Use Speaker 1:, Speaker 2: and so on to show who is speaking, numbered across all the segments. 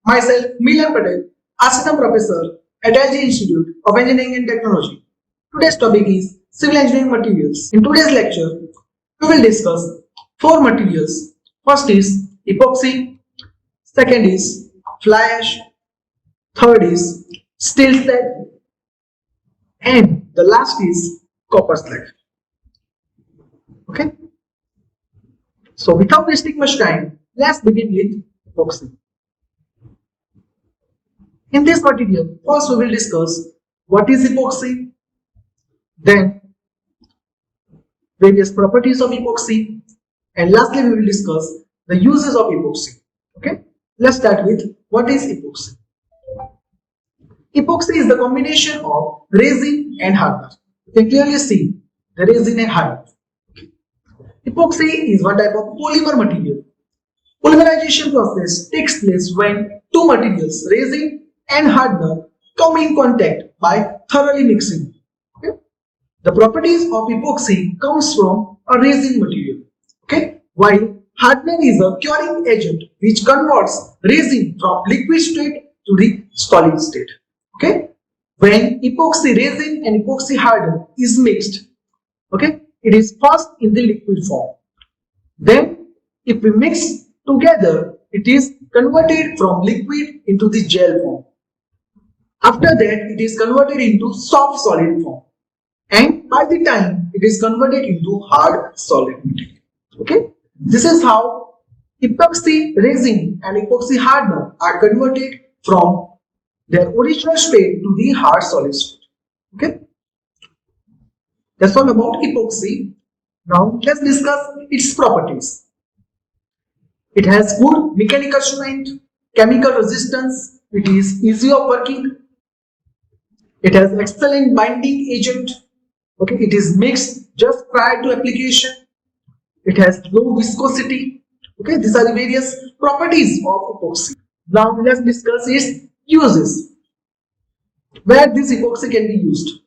Speaker 1: Myself, Milan Patel, Assistant Professor at LG Institute of Engineering and Technology. Today's topic is Civil Engineering Materials. In today's lecture, we will discuss four materials. First is epoxy, second is fly ash, third is steel slag, and the last is copper slag. Okay? So without wasting much time, let's begin with epoxy. In this material, first we will discuss what is epoxy, then various properties of epoxy, and lastly we will discuss the uses of epoxy. Okay, let's start with what is epoxy. Epoxy is the combination of resin and hardener. You can clearly see the resin and hardener. Epoxy is one type of polymer material. Polymerization process takes place when two materials, resin and hardener, come in contact by thoroughly mixing. Okay? The properties of epoxy comes from a resin material. Okay? While hardener is a curing agent which converts resin from liquid state to the solid state. Okay? When epoxy resin and epoxy hardener is mixed, okay, it is first in the liquid form. Then, if we mix together, it is converted from liquid into the gel form. After that, it is converted into soft solid form, and by the time it is converted into hard solid material. Okay, this is how epoxy resin and epoxy hardener are converted from their original state to the hard solid state. Okay, that's all about epoxy. Now let's discuss its properties. It has good mechanical strength, chemical resistance, it is easy of working. It has excellent binding agent. Okay, it is mixed just prior to application. It has low viscosity. Okay, these are the various properties of epoxy. Now let's discuss its uses. Where this epoxy can be used.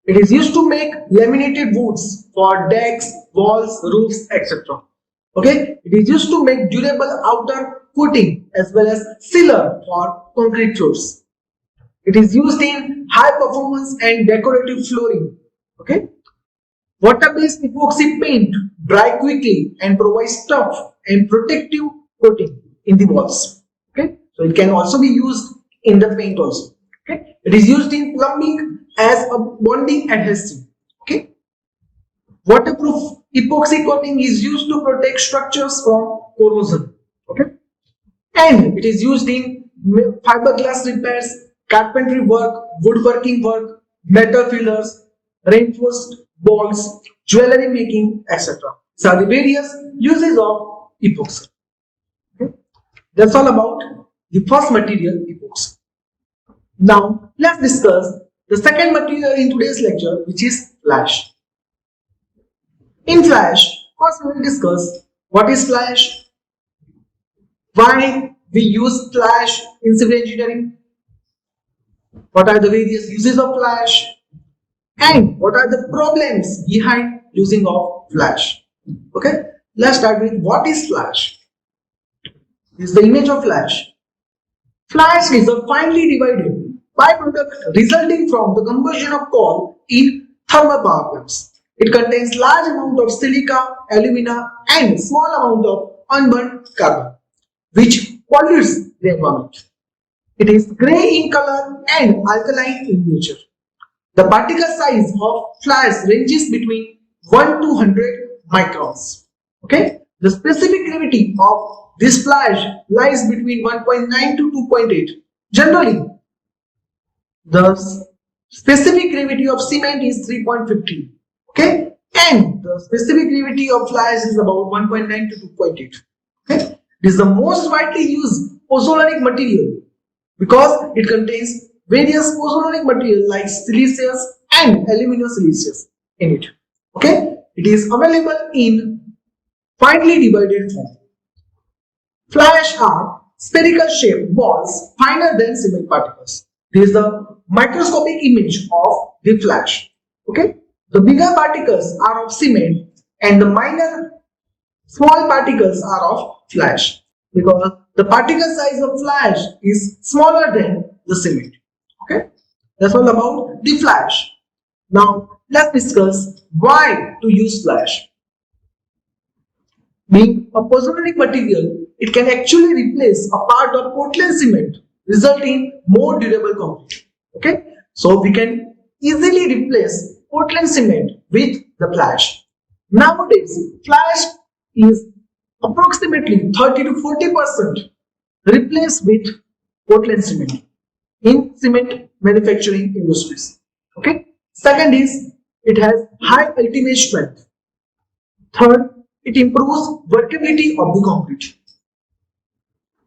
Speaker 1: It is used to make laminated woods for decks, walls, roofs, etc. Okay, it is used to make durable outer coating as well as sealer for concrete floors. It is used in high performance and decorative flooring. Okay. Water-based epoxy paint dry quickly and provides tough and protective coating in the walls. Okay. So it can also be used in the paint also. Okay. It is used in plumbing as a bonding adhesive. Okay. Waterproof epoxy coating is used to protect structures from corrosion. Okay. And it is used in fiberglass repairs, carpentry work, woodworking work, metal fillers, reinforced balls, jewelry making, etc. These are the various uses of epoxy. Okay. That's all about the first material, epoxy. Now, let's discuss the second material in today's lecture, which is fly ash. In fly ash, first we will discuss what is fly ash, why we use fly ash in civil engineering, what are the various uses of fly ash, and what are the problems behind using of fly ash. Okay, let's start with what is fly ash. This is the image of fly ash. Fly ash is a finely divided byproduct resulting from the conversion of coal in thermal power plants. It contains large amount of silica, alumina, and small amount of unburned carbon, which pollutes the environment. It is grey in color and alkaline in nature. The particle size of fly ash ranges between 1 to 100 microns. Okay, the specific gravity of this fly ash lies between 1.9 to 2.8. Generally, the specific gravity of cement is 3.15. Okay, and the specific gravity of fly ash is about 1.9 to 2.8. Okay, this is the most widely used pozzolanic material because it contains various pozzolanic material like siliceous and aluminosiliceous in it. Okay, it is available in finely divided form. Fly ash are spherical shaped balls finer than cement particles. This is the microscopic image of the fly ash. Okay, The bigger particles are of cement and the minor small particles are of fly ash, because the particle size of fly ash is smaller than the cement. Okay, that's all about the fly ash. Now let's discuss why to use fly ash. Being a pozzolanic material, it can actually replace a part of Portland cement, resulting in more durable concrete. Okay, so we can easily replace Portland cement with the fly ash. Nowadays, fly ash is approximately 30 to 40% replaced with Portland cement in cement manufacturing industries. Okay. Second is it has high ultimate strength. Third, it improves workability of the concrete.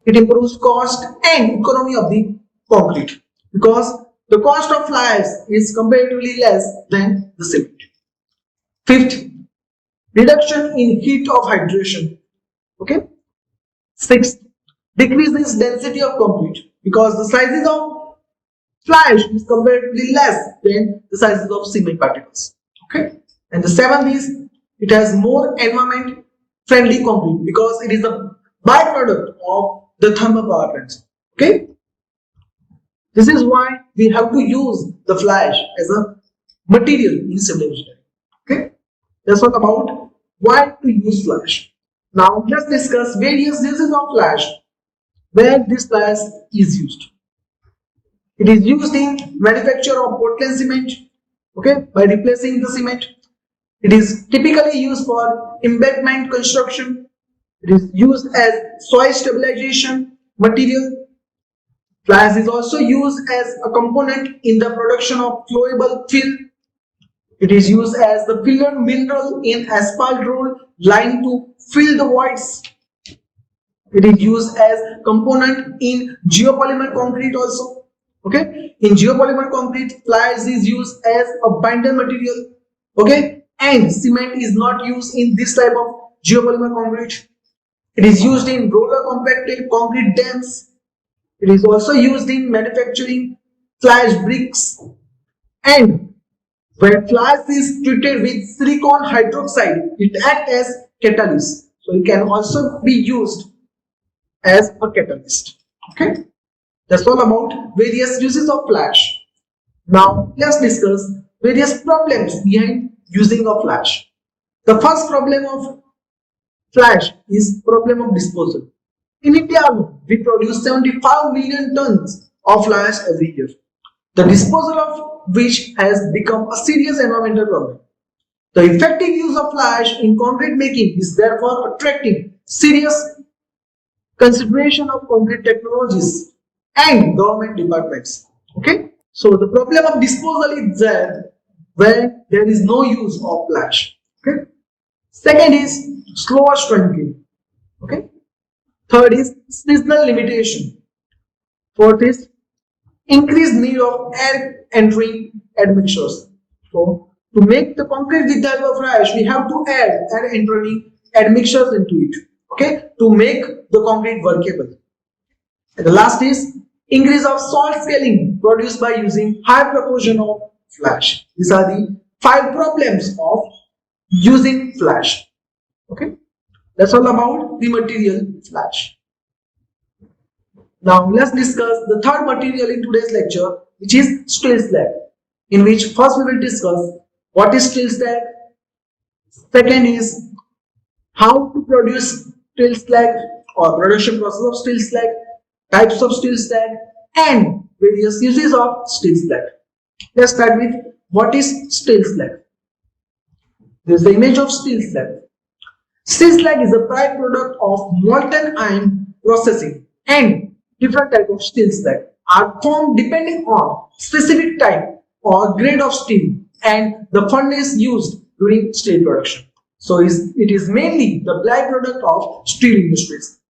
Speaker 1: It improves cost and economy of the concrete, because the cost of fly ash is comparatively less than the cement. Fifth, reduction in heat of hydration. Okay. Sixth, decreases density of concrete, because the sizes of fly ash is comparatively less than the sizes of cement particles. Okay. And the seventh is it has more environment friendly concrete, because it is a byproduct of the thermal power plants. Okay. This is why we have to use the fly ash as a material in civil engineering. Okay. That's all about why to use fly ash. Now let's discuss various uses of fly ash, where this fly ash is used. It is used in manufacture of Portland cement, okay, by replacing the cement. It is typically used for embankment construction. It is used as soil stabilization material. Fly ash is also used as a component in the production of flowable fill. It is used as the filler mineral in asphalt road line to fill the voids. It is used as component in geopolymer concrete also. Okay, in geopolymer concrete, fly ash is used as a binder material. Okay, and cement is not used in this type of geopolymer concrete. It is used in roller compacted concrete dams. It is also used in manufacturing fly ash bricks. And when fly ash is treated with silicon hydroxide, it acts as catalyst. So it can also be used as a catalyst. Okay, that's all about various uses of fly ash. Now let's discuss various problems behind using of fly ash. The first problem of fly ash is problem of disposal. In India alone, we produce 75 million tons of fly ash every year, the disposal of which has become a serious environmental problem. The effective use of fly ash in concrete making is therefore attracting serious consideration of concrete technologies and government departments. Okay, so the problem of disposal is there where there is no use of fly ash. Okay, second is slower shrinking. Okay, third is seasonal limitation. Fourth is increased need of air entering admixtures. So to make the concrete with the help of fly ash, we have to add air entering admixtures into it. Okay, to make the concrete workable. And the last is increase of salt scaling produced by using high proportion of fly ash. These are the 5 problems of using fly ash. Okay, that's all about the material fly ash. Now let's discuss the third material in today's lecture, which is steel slag, in which first we will discuss what is steel slag, second is how to produce steel slag or production process of steel slag, types of steel slag, and various uses of steel slag. Let's start with what is steel slag. This is the image of steel slag. Steel slag is a byproduct of molten iron processing, and different type of steel slag are formed depending on specific type or grade of steel and the furnace used during steel production. So it is mainly the byproduct of steel industries.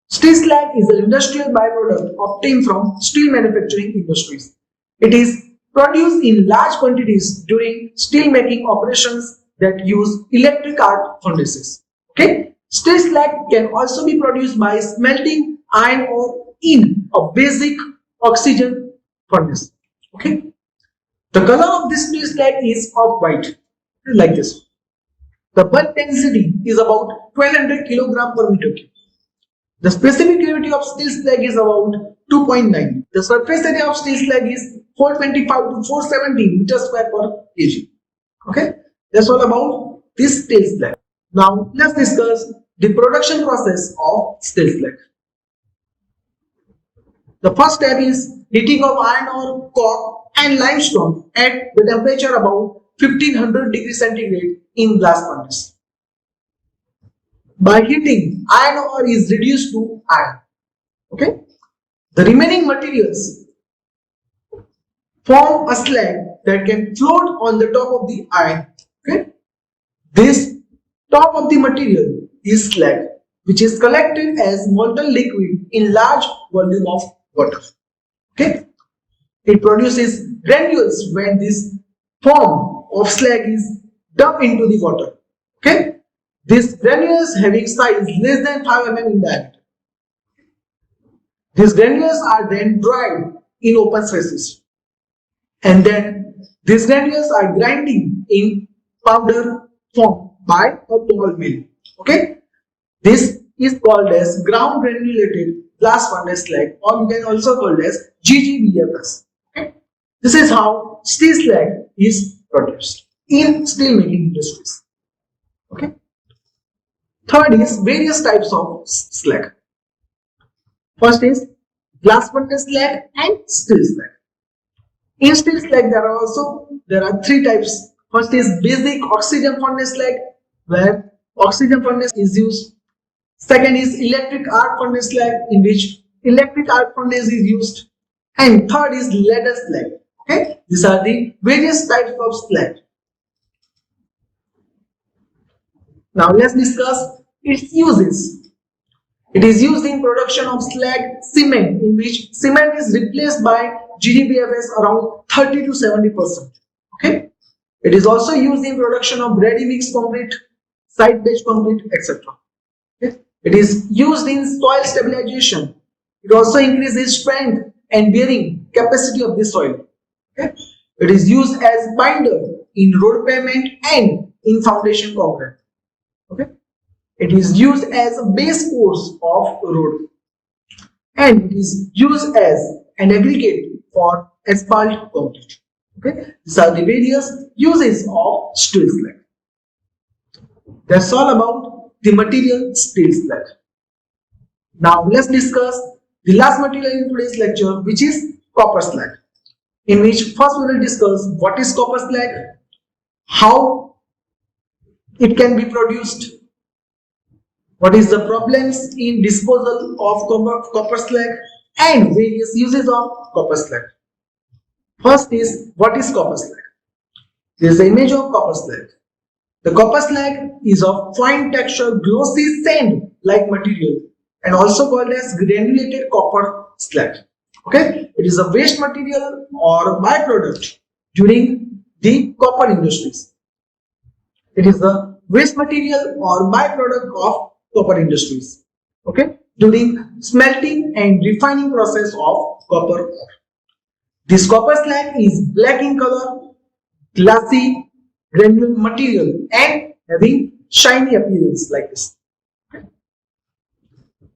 Speaker 1: Steel slag is an industrial byproduct obtained from steel manufacturing industries. It is produced in large quantities during steel making operations that use electric arc furnaces. Okay, steel slag can also be produced by smelting iron ore in a basic oxygen furnace. Okay, the color of this steel slag is of white. like this. The bulk density is about 1200 kilogram per meter cube. The specific gravity of steel slag is about 2.9. The surface area of steel slag is 425 to 470 meters square per kg. Okay, that's all about this steel slag. Now let's discuss the production process of steel slag. The first step is heating of iron ore, coke and limestone at the temperature about 1500 degrees centigrade in blast furnace. By heating, iron ore is reduced to iron. Okay, the remaining materials form a slag that can float on the top of the iron. Okay, this top of the material is slag, which is collected as molten liquid in large volume of water. Okay, it produces granules when this form of slag is dumped into the water. Okay, these granules having size less than 5 mm in diameter. These granules are then dried in open spaces, and then these granules are grinding in powder form by a ball mill. Okay, this is called as ground granulated blast furnace slag, or you can also call it as GGBFS. Okay, this is how steel slag is produced in steel making industries. Okay, third is various types of slag. First is blast furnace slag and steel slag. In steel slag, there are three types. First is basic oxygen furnace slag, where oxygen furnace is used. Second is electric arc furnace slag, in which electric arc furnace is used. And third is ladle slag. Okay, these are the various types of slag. Now let's discuss its uses. It is used in production of slag cement, in which cement is replaced by GGBFS around 30 to 70%. Okay, it is also used in production of ready mix concrete, side batch concrete, etc. Okay? It is used in soil stabilization. It also increases strength and bearing capacity of the soil. Okay? It is used as binder in road pavement and in foundation concrete. Okay? It is used as a base course of road, and it is used as an aggregate for asphalt concrete. Okay, these are the various uses of steel slag. That's all about the material steel slag. Now let's discuss the last material in today's lecture, which is copper slag, in which first we will discuss what is copper slag, how it can be produced, what is the problems in disposal of copper slag, and various uses of copper slag. First is, what is copper slag? This is the image of copper slag. The copper slag is of fine texture, glossy sand-like material, and also called as granulated copper slag. Okay, it is a waste material or byproduct during the copper industries. It is the waste material or byproduct of copper industries. Okay, during smelting and refining process of copper ore. This copper slag is black in color, glassy, granular material, and having shiny appearance like this. Okay.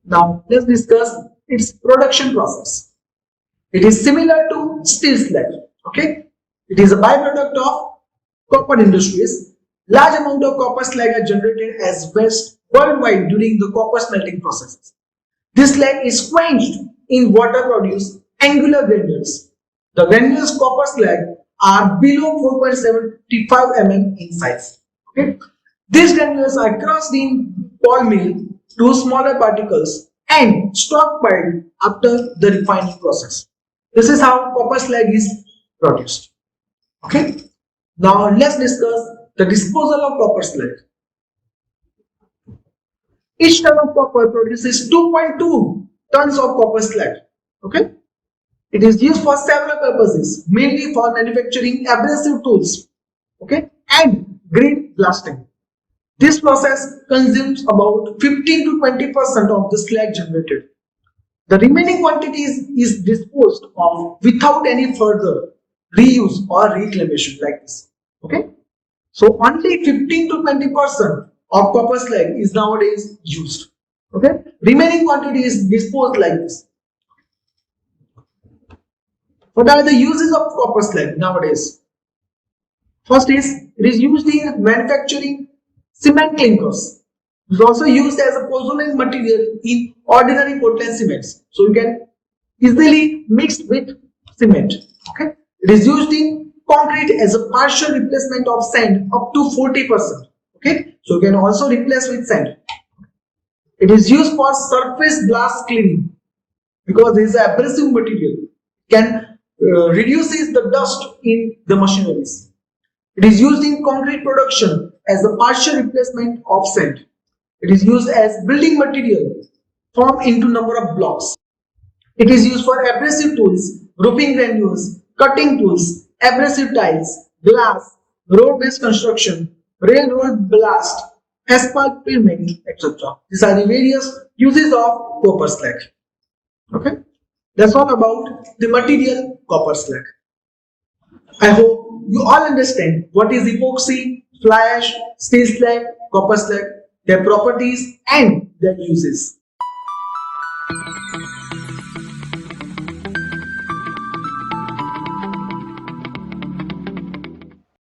Speaker 1: Now let's discuss its production process. It is similar to steel slag. Okay, it is a byproduct of copper industries. Large amount of copper slag are generated as waste worldwide during the copper smelting processes. This slag is quenched in water produce angular granules. The granules copper slag are below 4.75 mm in size. Okay? These granules are crushed in ball mill to smaller particles and stockpiled after the refining process. This is how copper slag is produced. Okay? Now let's discuss the disposal of copper slag. Each ton of copper produces 2.2 tons of copper slag. Okay? It is used for several purposes, mainly for manufacturing abrasive tools, okay, and grid blasting. This process consumes about 15 to 20% of the slag generated. The remaining quantity is disposed of without any further reuse or reclamation like this. Okay. So only 15 to 20% of copper slag is nowadays used. Okay, remaining quantity is disposed like this. What are the uses of copper slag nowadays? First is it is used in manufacturing cement clinkers. It is also used as a pozzolan material in ordinary Portland cements. So you can easily mix with cement. Okay. It is used in concrete as a partial replacement of sand up to 40%. Okay. So you can also replace with sand. It is used for surface blast cleaning because this is an abrasive material. Can reduces the dust in the machineries. It is used in concrete production as a partial replacement of sand. It is used as building material formed into number of blocks. It is used for abrasive tools, roofing granules, cutting tools, abrasive tiles, glass, road-based construction, railroad blast, asphalt pavement, etc. These are the various uses of copper slag. Okay, that's all about the material copper slag. I hope you all understand what is epoxy, fly ash, steel slag, copper slag, their properties and their uses.